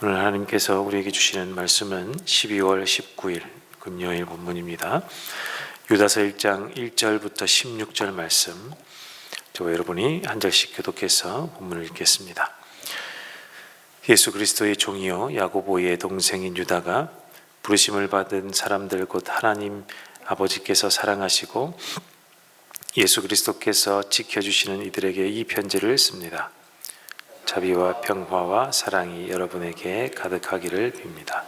오늘 하나님께서 우리에게 주시는 말씀은 12월 19일 금요일 본문입니다. 유다서 1장 1절부터 16절 말씀, 저와 여러분이 한 절씩 교독해서 본문을 읽겠습니다. 예수 그리스도의 종이요 야고보의 동생인 유다가 부르심을 받은 사람들 곧 하나님 아버지께서 사랑하시고 예수 그리스도께서 지켜주시는 이들에게 이 편지를 씁니다. 자비와 평화와 사랑이 여러분에게 가득하기를 빕니다.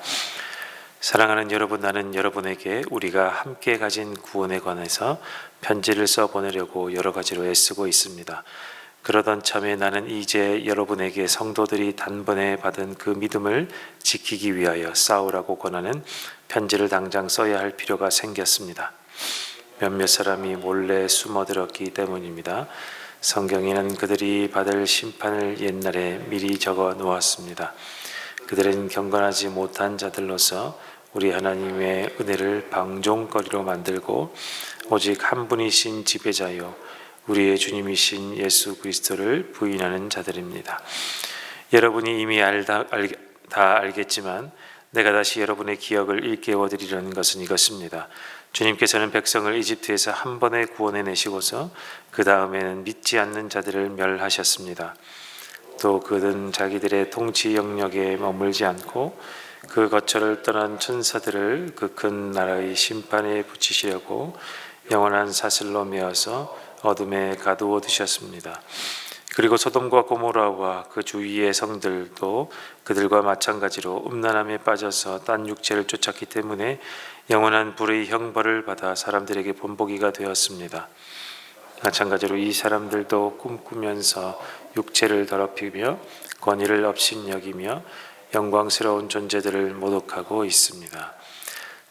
사랑하는 여러분, 나는 여러분에게 우리가 함께 가진 구원에 관해서 편지를 써보내려고 여러 가지로 애쓰고 있습니다. 그러던 참에 나는 이제 여러분에게 성도들이 단번에 받은 그 믿음을 지키기 위하여 싸우라고 권하는 편지를 당장 써야 할 필요가 생겼습니다. 몇몇 사람이 몰래 숨어들었기 때문입니다. 성경에는 그들이 받을 심판을 옛날에 미리 적어 놓았습니다. 그들은 경건하지 못한 자들로서 우리 하나님의 은혜를 방종거리로 만들고 오직 한 분이신 지배자요 우리의 주님이신 예수 그리스도를 부인하는 자들입니다. 여러분이 이미 다 알겠지만 내가 다시 여러분의 기억을 일깨워드리려는 것은 이것입니다. 주님께서는 백성을 이집트에서 한 번에 구원해내시고서 그 다음에는 믿지 않는 자들을 멸하셨습니다. 또 그들은 자기들의 통치 영역에 머물지 않고 그 거처를 떠난 천사들을 그 큰 나라의 심판에 붙이시려고 영원한 사슬로 메어서 어둠에 가두어 두셨습니다. 그리고 소돔과 고모라와 그 주위의 성들도 그들과 마찬가지로 음란함에 빠져서 딴 육체를 쫓았기 때문에 영원한 불의 형벌을 받아 사람들에게 본보기가 되었습니다. 마찬가지로 이 사람들도 꿈꾸면서 육체를 더럽히며 권위를 업신여기며 영광스러운 존재들을 모독하고 있습니다.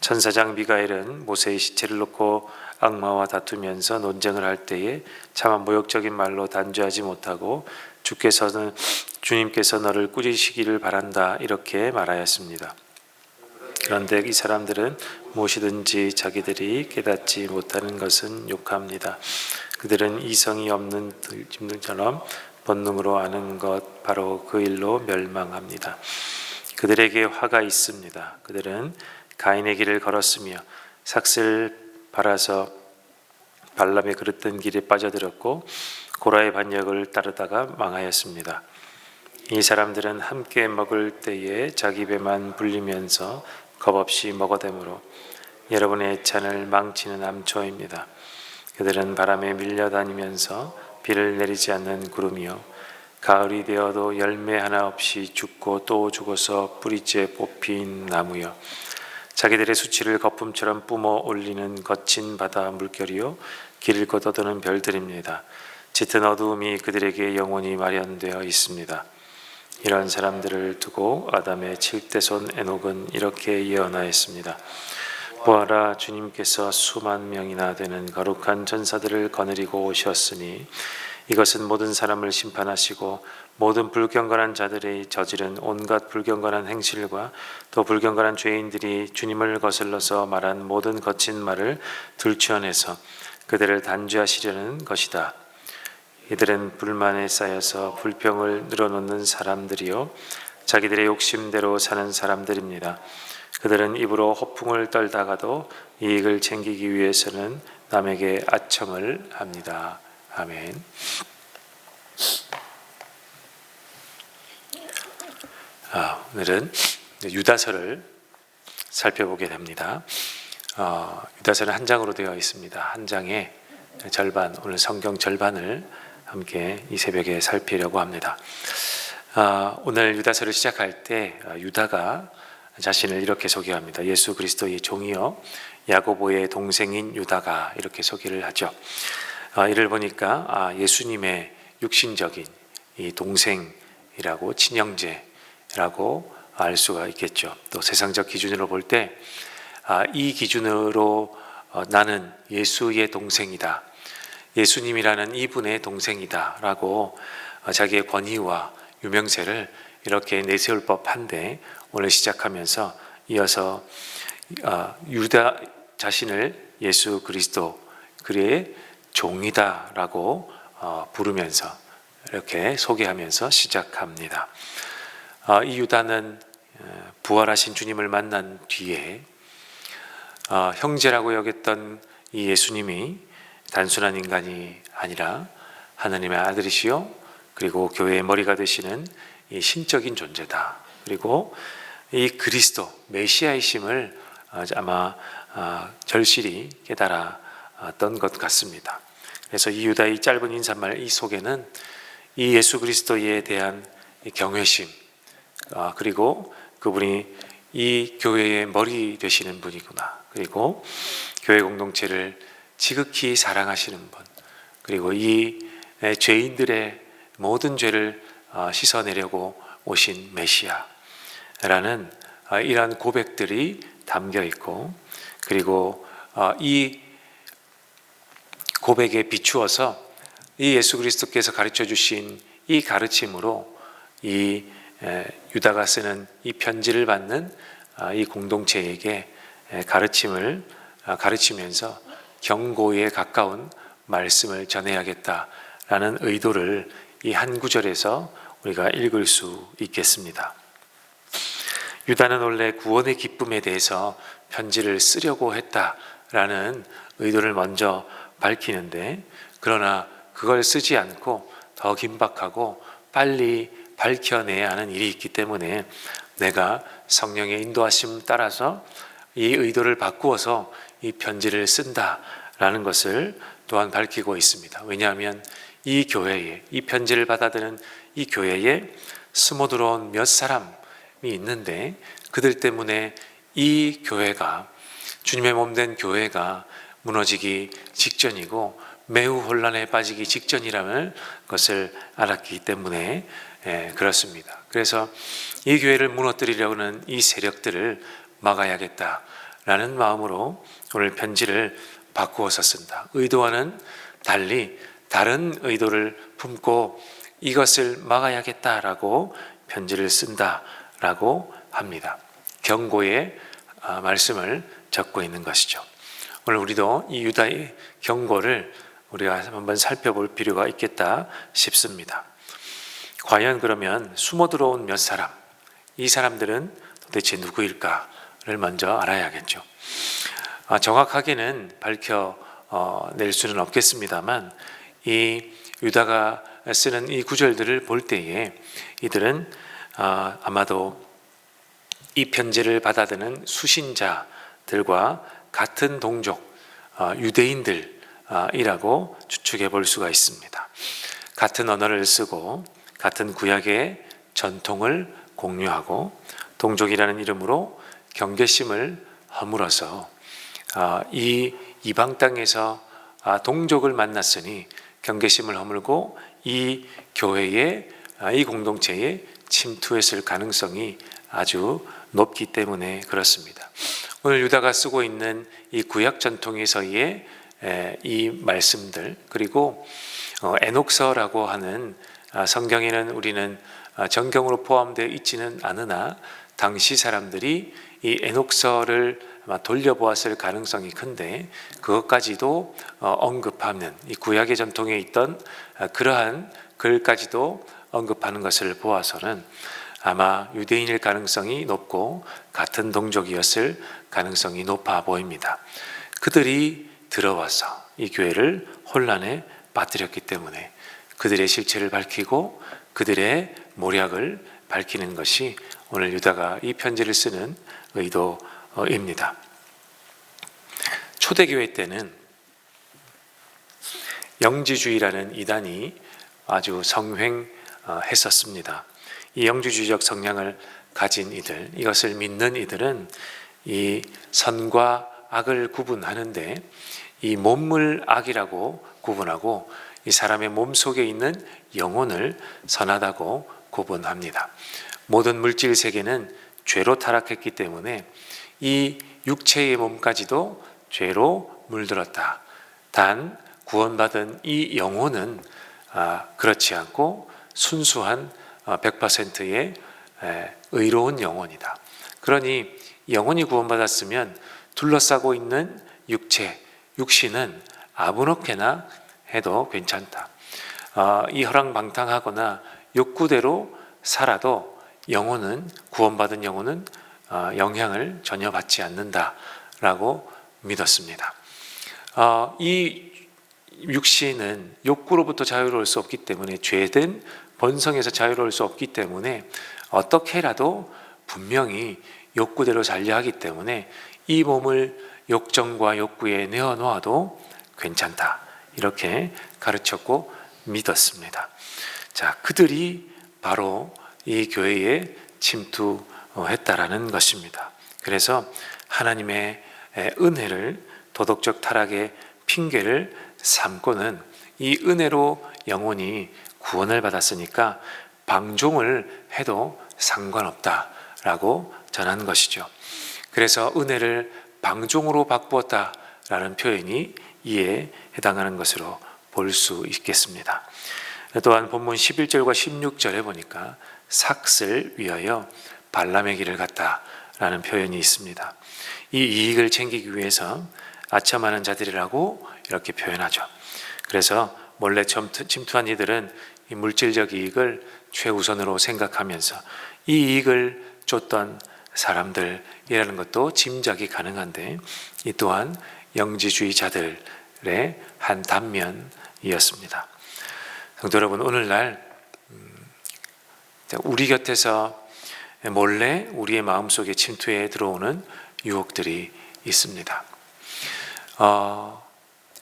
천사장 미가엘은 모세의 시체를 놓고 악마와 다투면서 논쟁을 할 때에 차마 모욕적인 말로 단죄하지 못하고 주님께서 너를 꾸짖으시기를 바란다 이렇게 말하였습니다. 그런데 이 사람들은 무엇이든지 자기들이 깨닫지 못하는 것은 욕합니다. 그들은 이성이 없는 짐승처럼 본능으로 아는 것 바로 그 일로 멸망합니다. 그들에게 화가 있습니다. 그들은 가인의 길을 걸었으며 삭슬 발아서 발람의 그릇된 길에 빠져들었고 고라의 반역을 따르다가 망하였습니다. 이 사람들은 함께 먹을 때에 자기 배만 불리면서 겁없이 먹어대므로 여러분의 잔을 망치는 암초입니다. 그들은 바람에 밀려다니면서 비를 내리지 않는 구름이요 가을이 되어도 열매 하나 없이 죽고 또 죽어서 뿌리째 뽑힌 나무요 자기들의 수치를 거품처럼 뿜어 올리는 거친 바다 물결이요 길을 걷어도는 별들입니다. 짙은 어두움이 그들에게 영원히 마련되어 있습니다. 이런 사람들을 두고 아담의 7대손 에녹은 이렇게 예언하였습니다. 보아라, 주님께서 수만 명이나 되는 거룩한 전사들을 거느리고 오셨으니 이것은 모든 사람을 심판하시고 모든 불경건한 자들이 저지른 온갖 불경건한 행실과 또 불경건한 죄인들이 주님을 거슬러서 말한 모든 거친 말을 들추어내서 그들을 단죄하시려는 것이다. 이들은 불만에 쌓여서 불평을 늘어놓는 사람들이요 자기들의 욕심대로 사는 사람들입니다. 그들은 입으로 허풍을 떨다가도 이익을 챙기기 위해서는 남에게 아첨을 합니다. 아멘. 오늘은 유다서를 살펴보게 됩니다. 유다서는 한 장으로 되어 있습니다. 한 장의 절반, 오늘 성경 절반을 함께 이 새벽에 살피려고 합니다. 오늘 유다서를 시작할 때 유다가 자신을 이렇게 소개합니다. 예수 그리스도의 종이요 야고보의 동생인 유다가 이렇게 소개를 하죠. 이를 보니까 예수님의 육신적인 이 동생이라고 친형제라고 알 수가 있겠죠. 또 세상적 기준으로 볼 때 이 기준으로 나는 예수의 동생이다. 예수님이라는 이분의 동생이다 라고 자기의 권위와 유명세를 이렇게 내세울 법한데 오늘 시작하면서 이어서 유다 자신을 예수 그리스도 그의 종이다 라고 부르면서 이렇게 소개하면서 시작합니다. 이 유다는 부활하신 주님을 만난 뒤에 형제라고 여겼던 이 예수님이 단순한 인간이 아니라 하나님의 아들이시요 그리고 교회의 머리가 되시는 이 신적인 존재다. 그리고 이 그리스도 메시아이심을 아마 절실히 깨달았던 것 같습니다. 그래서 이 유다의 짧은 인사말 이 속에는 이 예수 그리스도에 대한 경외심, 그리고 그분이 이 교회의 머리 되시는 분이구나, 그리고 교회 공동체를 지극히 사랑하시는 분, 그리고 이 죄인들의 모든 죄를 씻어내려고 오신 메시아라는 이러한 고백들이 담겨 있고, 그리고 이 고백에 비추어서 이 예수 그리스도께서 가르쳐 주신 이 가르침으로 이 유다가 쓰는 이 편지를 받는 이 공동체에게 가르치면서 경고에 가까운 말씀을 전해야겠다라는 의도를 이 한 구절에서 우리가 읽을 수 있겠습니다. 유다는 원래 구원의 기쁨에 대해서 편지를 쓰려고 했다라는 의도를 먼저 밝히는데, 그러나 그걸 쓰지 않고 더 긴박하고 빨리 밝혀내야 하는 일이 있기 때문에 내가 성령의 인도하심 따라서 이 의도를 바꾸어서 이 편지를 쓴다라는 것을 또한 밝히고 있습니다. 왜냐하면 이 교회에, 이 편지를 받아드는 이 교회에 숨어 들어온 몇 사람이 있는데, 그들 때문에 이 교회가, 주님의 몸된 교회가 무너지기 직전이고 매우 혼란에 빠지기 직전이라는 것을 알았기 때문에 그렇습니다. 그래서 이 교회를 무너뜨리려는 이 세력들을 막아야겠다라는 마음으로 오늘 편지를 바꾸어서 쓴다. 의도와는 달리 다른 의도를 품고 이것을 막아야겠다라고 편지를 쓴다라고 합니다. 경고의 말씀을 적고 있는 것이죠. 오늘 우리도 이 유다의 경고를 우리가 한번 살펴볼 필요가 있겠다 싶습니다. 과연 그러면 숨어 들어온 몇 사람, 이 사람들은 도대체 누구일까를 먼저 알아야겠죠. 정확하게는 밝혀낼 수는 없겠습니다만, 이 유다가 쓰는 이 구절들을 볼 때에 이들은 아마도 이 편지를 받아드는 수신자들과 같은 동족 유대인들이라고 추측해 볼 수가 있습니다. 같은 언어를 쓰고 같은 구약의 전통을 공유하고 동족이라는 이름으로 경계심을 허물어서 이 이방 땅에서 동족을 만났으니 경계심을 허물고 이 교회에, 이 공동체에 침투했을 가능성이 아주 높기 때문에 그렇습니다. 오늘 유다가 쓰고 있는 이 구약 전통에서의 이 말씀들, 그리고 에녹서라고 하는 성경에는 우리는 정경으로 포함되어 있지는 않으나 당시 사람들이 이 에녹서를 돌려보았을 가능성이 큰데, 그것까지도 언급하는, 이 구약의 전통에 있던 그러한 글까지도 언급하는 것을 보아서는 아마 유대인일 가능성이 높고 같은 동족이었을 가능성이 높아 보입니다. 그들이 들어와서 이 교회를 혼란에 빠뜨렸기 때문에 그들의 실체를 밝히고 그들의 모략을 밝히는 것이 오늘 유다가 이 편지를 쓰는 의도입니다. 초대교회 때는 영지주의라는 이단이 아주 성행했었습니다. 이 영지주의적 성향을 가진 이들, 이것을 믿는 이들은 이 선과 악을 구분하는데 이 몸을 악이라고 구분하고 이 사람의 몸 속에 있는 영혼을 선하다고 구분합니다. 모든 물질 세계는 죄로 타락했기 때문에 이 육체의 몸까지도 죄로 물들었다. 단 구원받은 이 영혼은 그렇지 않고 순수한 100%의 의로운 영혼이다. 그러니 영혼이 구원받았으면 둘러싸고 있는 육신은 아무렇게나 해도 괜찮다. 이 허랑방탕하거나 욕구대로 살아도 영혼은, 구원받은 영혼은 영향을 전혀 받지 않는다라고 믿었습니다. 이 육신은 욕구로부터 자유로울 수 없기 때문에, 죄된 본성에서 자유로울 수 없기 때문에 어떻게라도 분명히 욕구대로 살려 하기 때문에 이 몸을 욕정과 욕구에 내어놓아도 괜찮다, 이렇게 가르쳤고 믿었습니다. 자, 그들이 바로 이 교회에 침투했다라는 것입니다. 그래서 하나님의 은혜를 도덕적 타락의 핑계를 삼고는 이 은혜로 영혼이 구원을 받았으니까 방종을 해도 상관없다라고 전한 것이죠. 그래서 은혜를 방종으로 바꾸었다라는 표현이 이에 해당하는 것으로 볼 수 있겠습니다. 또한 본문 11절과 16절에 보니까 삭슬 위하여 발람의 길을 갔다라는 표현이 있습니다. 이 이익을 챙기기 위해서 아첨하는 자들이라고 이렇게 표현하죠. 그래서 몰래 침투한 이들은 이 물질적 이익을 최우선으로 생각하면서 이 이익을 쫓던 사람들이라는 것도 짐작이 가능한데, 이 또한 영지주의자들의 한 단면이었습니다. 성도 여러분, 오늘날 우리 곁에서 몰래 우리의 마음속에 침투해 들어오는 유혹들이 있습니다.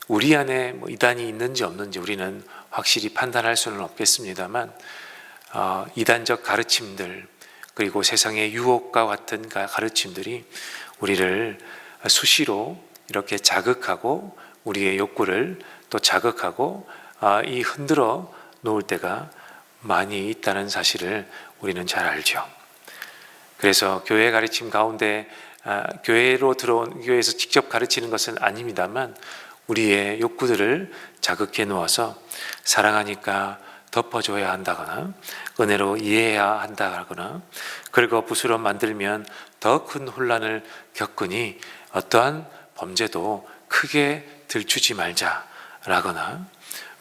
우리 안에 이단이 있는지 없는지 우리는 확실히 판단할 수는 없겠습니다만, 이단적 가르침들, 그리고 세상의 유혹과 같은 가르침들이 우리를 수시로 이렇게 자극하고 우리의 욕구를 또 자극하고 이 흔들어 놓을 때가 많이 있다는 사실을 우리는 잘 알죠. 그래서 교회 가르침 가운데 교회로 들어온, 교회에서 직접 가르치는 것은 아닙니다만 우리의 욕구들을 자극해 놓아서 사랑하니까 덮어줘야 한다거나 은혜로 이해해야 한다거나 긁어부스러 만들면 더 큰 혼란을 겪으니 어떠한 범죄도 크게 들추지 말자라거나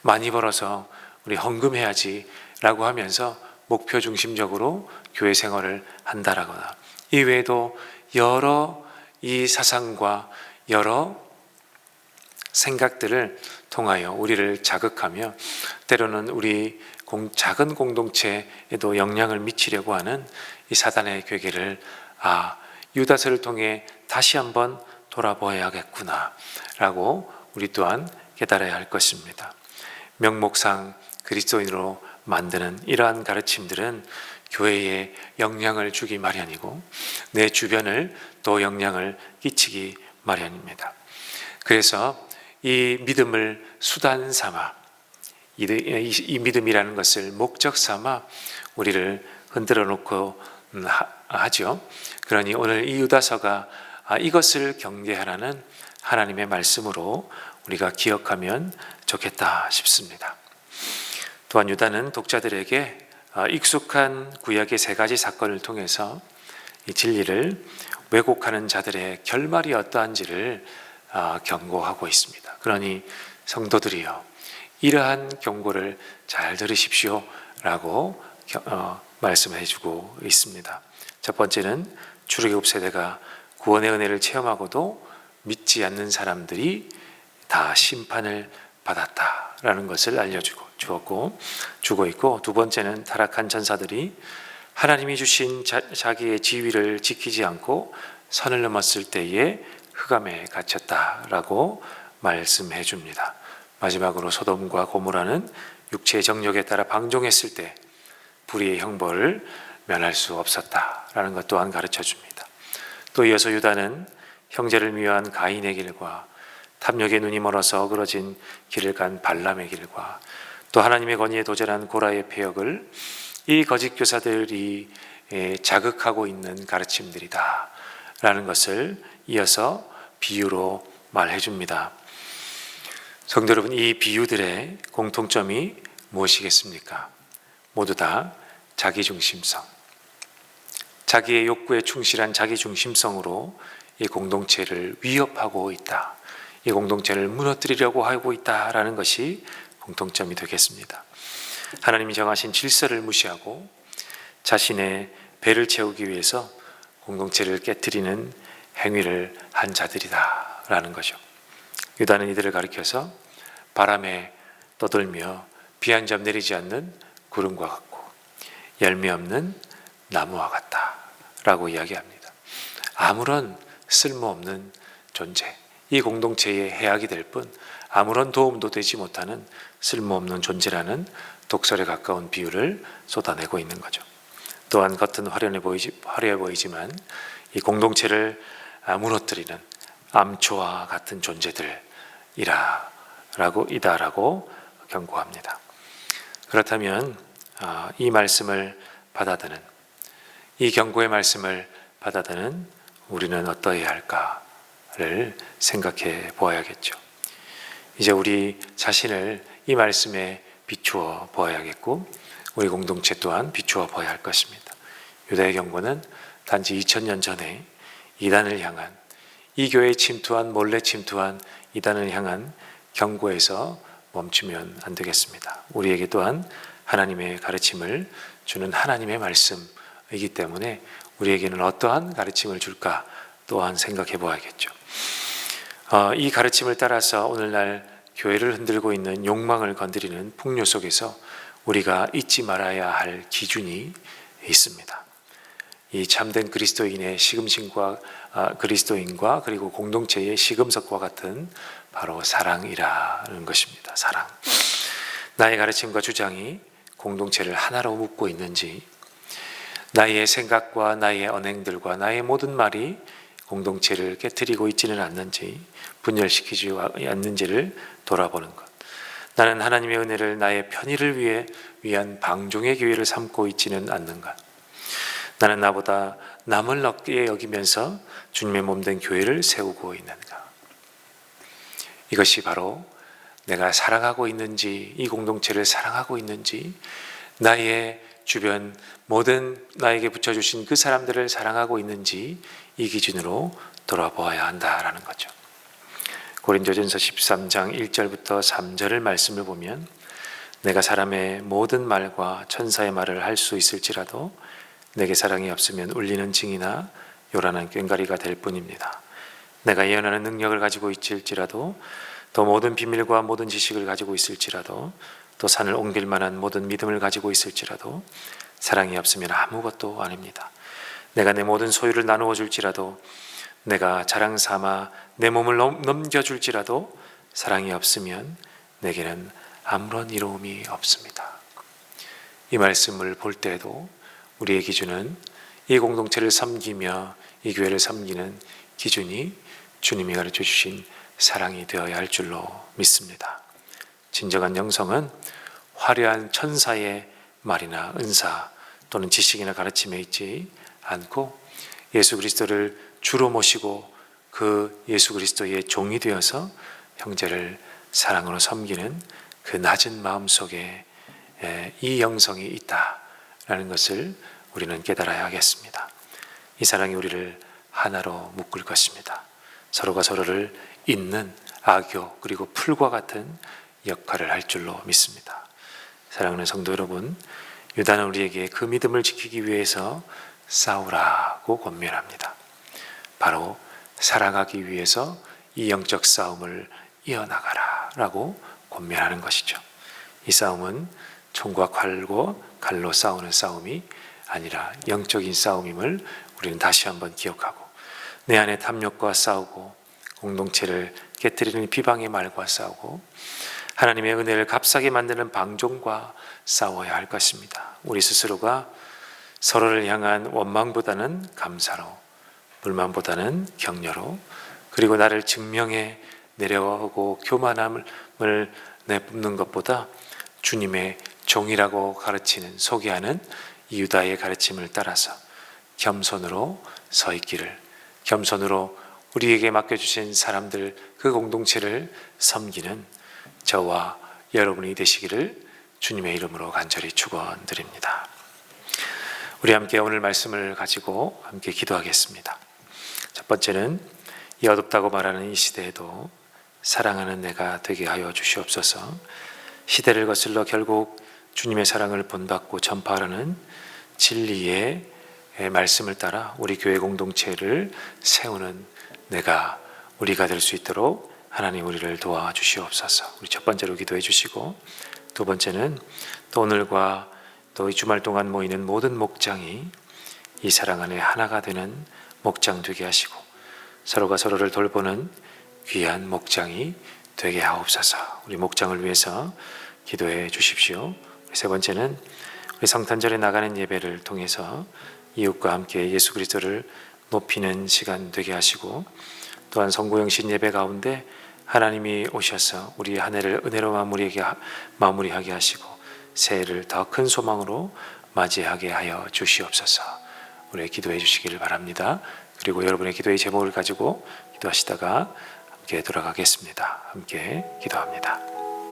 많이 벌어서 우리 헌금해야지 라고 하면서 목표 중심적으로 교회 생활을 한다라거나, 이 외에도 여러 이 사상과 여러 생각들을 통하여 우리를 자극하며 때로는 우리 작은 공동체에도 영향을 미치려고 하는 이 사단의 괴계를 유다서를 통해 다시 한번 돌아보아야겠구나 라고 우리 또한 깨달아야 할 것입니다. 명목상 그리스도인으로 만드는 이러한 가르침들은 교회에 영향을 주기 마련이고 내 주변을 또 영향을 끼치기 마련입니다. 그래서 이 믿음을 수단 삼아, 이 믿음이라는 것을 목적 삼아 우리를 흔들어 놓고 하죠. 그러니 오늘 이 유다서가 이것을 경계하라는 하나님의 말씀으로 우리가 기억하면 좋겠다 싶습니다. 또한 유다는 독자들에게 익숙한 구약의 세 가지 사건을 통해서 이 진리를 왜곡하는 자들의 결말이 어떠한지를 경고하고 있습니다. 그러니 성도들이여, 이러한 경고를 잘 들으십시오 라고 말씀해 주고 있습니다. 첫 번째는 출애굽 세대가 구원의 은혜를 체험하고도 믿지 않는 사람들이 다 심판을 받았다라는 것을 주고 있고, 두 번째는 타락한 전사들이 하나님이 주신 자기의 지위를 지키지 않고 선을 넘었을 때에 흑암에 갇혔다라고 말씀해 줍니다. 마지막으로 소돔과 고모라는 육체의 정욕에 따라 방종했을 때 불의의 형벌을 면할 수 없었다라는 것 또한 가르쳐 줍니다. 또 이어서 유다는 형제를 미워한 가인의 길과 탐욕의 눈이 멀어서 어그러진 길을 간 발람의 길과 또 하나님의 권위에 도전한 고라의 폐역을 이 거짓 교사들이 자극하고 있는 가르침들이다 라는 것을 이어서 비유로 말해 줍니다. 성도 여러분, 이 비유들의 공통점이 무엇이겠습니까? 모두 다 자기중심성, 자기의 욕구에 충실한 자기중심성으로 이 공동체를 위협하고 있다, 이 공동체를 무너뜨리려고 하고 있다라는 것이 공통점이 되겠습니다. 하나님이 정하신 질서를 무시하고 자신의 배를 채우기 위해서 공동체를 깨뜨리는 행위를 한 자들이다라는 거죠. 유다는 이들을 가리켜서 바람에 떠돌며 비 한 점 내리지 않는 구름과 같고 열매 없는 나무와 같다라고 이야기합니다. 아무런 쓸모없는 존재, 이 공동체에 해악이 될 뿐 아무런 도움도 되지 못하는 쓸모없는 존재라는 독설에 가까운 비유를 쏟아내고 있는 거죠. 또한 겉은 화려해 보이지만 이 공동체를 무너뜨리는 암초와 같은 존재들이다라고 경고합니다. 그렇다면 이 말씀을 받아드는, 이 경고의 말씀을 받아드는 우리는 어떠해야 할까를 생각해 보아야겠죠. 이제 우리 자신을 이 말씀에 비추어 보아야겠고 우리 공동체 또한 비추어 보아야 할 것입니다. 유다의 경고는 단지 2000년 전에 이단을 향한, 이 교회에 침투한, 몰래 침투한 이단을 향한 경고에서 멈추면 안 되겠습니다. 우리에게 또한 하나님의 가르침을 주는 하나님의 말씀이기 때문에 우리에게는 어떠한 가르침을 줄까 또한 생각해 보아야겠죠. 이 가르침을 따라서 오늘날 교회를 흔들고 있는 욕망을 건드리는 풍요 속에서 우리가 잊지 말아야 할 기준이 있습니다. 이 참된 그리스도인의 그리스도인과 그리고 공동체의 시금석과 같은 바로 사랑이라는 것입니다. 사랑. 나의 가르침과 주장이 공동체를 하나로 묶고 있는지, 나의 생각과 나의 언행들과 나의 모든 말이 공동체를 깨트리고 있지는 않는지, 분열시키지 않는지를 돌아보는 것. 나는 하나님의 은혜를 나의 편의를 위한 방종의 기회를 삼고 있지는 않는가. 나는 나보다 남을 높게 여기면서 주님의 몸된 교회를 세우고 있는가. 이것이 바로 내가 사랑하고 있는지, 이 공동체를 사랑하고 있는지, 나의 주변 모든 나에게 붙여주신 그 사람들을 사랑하고 있는지 이 기준으로 돌아보아야 한다라는 거죠. 고린도전서 13장 1절부터 3절을 말씀을 보면 내가 사람의 모든 말과 천사의 말을 할 수 있을지라도 내게 사랑이 없으면 울리는 징이나 요란한 꽹과리가 될 뿐입니다. 내가 예언하는 능력을 가지고 있을지라도 또 모든 비밀과 모든 지식을 가지고 있을지라도 또 산을 옮길 만한 모든 믿음을 가지고 있을지라도 사랑이 없으면 아무것도 아닙니다. 내가 내 모든 소유를 나누어 줄지라도 내가 자랑 삼아 내 몸을 넘겨줄지라도 사랑이 없으면 내게는 아무런 이로움이 없습니다. 이 말씀을 볼 때에도 우리의 기준은 이 공동체를 섬기며 이 교회를 섬기는 기준이 주님이 가르쳐 주신 사랑이 되어야 할 줄로 믿습니다. 진정한 영성은 화려한 천사의 말이나 은사 또는 지식이나 가르침에 있지 않고 예수 그리스도를 주로 모시고 그 예수 그리스도의 종이 되어서 형제를 사랑으로 섬기는 그 낮은 마음 속에 이 영성이 있다라는 것을 우리는 깨달아야 하겠습니다. 이 사랑이 우리를 하나로 묶을 것입니다. 서로가 서로를 잇는 악교 그리고 풀과 같은 역할을 할 줄로 믿습니다. 사랑하는 성도 여러분, 유다는 우리에게 그 믿음을 지키기 위해서 싸우라고 권면합니다. 바로 사랑하기 위해서 이 영적 싸움을 이어나가라 라고 권면하는 것이죠. 이 싸움은 총과 칼로 싸우는 싸움이 아니라 영적인 싸움임을 우리는 다시 한번 기억하고 내 안에 탐욕과 싸우고 공동체를 깨뜨리는 비방의 말과 싸우고 하나님의 은혜를 값싸게 만드는 방종과 싸워야 할 것입니다. 우리 스스로가 서로를 향한 원망보다는 감사로, 불만보다는 격려로, 그리고 나를 증명해 내려오고 교만함을 내뿜는 것보다 주님의 종이라고 가르치는, 소개하는 이 유다의 가르침을 따라서 겸손으로 서 있기를, 겸손으로 우리에게 맡겨주신 사람들, 그 공동체를 섬기는 저와 여러분이 되시기를 주님의 이름으로 간절히 축원드립니다. 우리 함께 오늘 말씀을 가지고 함께 기도하겠습니다. 첫 번째는 이 어둡다고 말하는 이 시대에도 사랑하는 내가 되게 하여 주시옵소서. 시대를 거슬러 결국 주님의 사랑을 본받고 전파하는 진리의 말씀을 따라 우리 교회 공동체를 세우는 우리가 될 수 있도록 하나님 우리를 도와주시옵소서. 우리 첫 번째로 기도해 주시고, 두 번째는 또 오늘과 또 이 주말 동안 모이는 모든 목장이 이 사랑 안에 하나가 되는 목장 되게 하시고 서로가 서로를 돌보는 귀한 목장이 되게 하옵소서. 우리 목장을 위해서 기도해 주십시오. 세 번째는 우리 성탄절에 나가는 예배를 통해서 이웃과 함께 예수 그리스도를 높이는 시간 되게 하시고, 또한 성구영신 예배 가운데 하나님이 오셔서 우리 한 해를 은혜로 마무리하게 하시고 새해를 더 큰 소망으로 맞이하게 하여 주시옵소서. 우리 기도해 주시기를 바랍니다. 그리고 여러분의 기도의 제목을 가지고 기도하시다가 함께 돌아가겠습니다. 함께 기도합니다.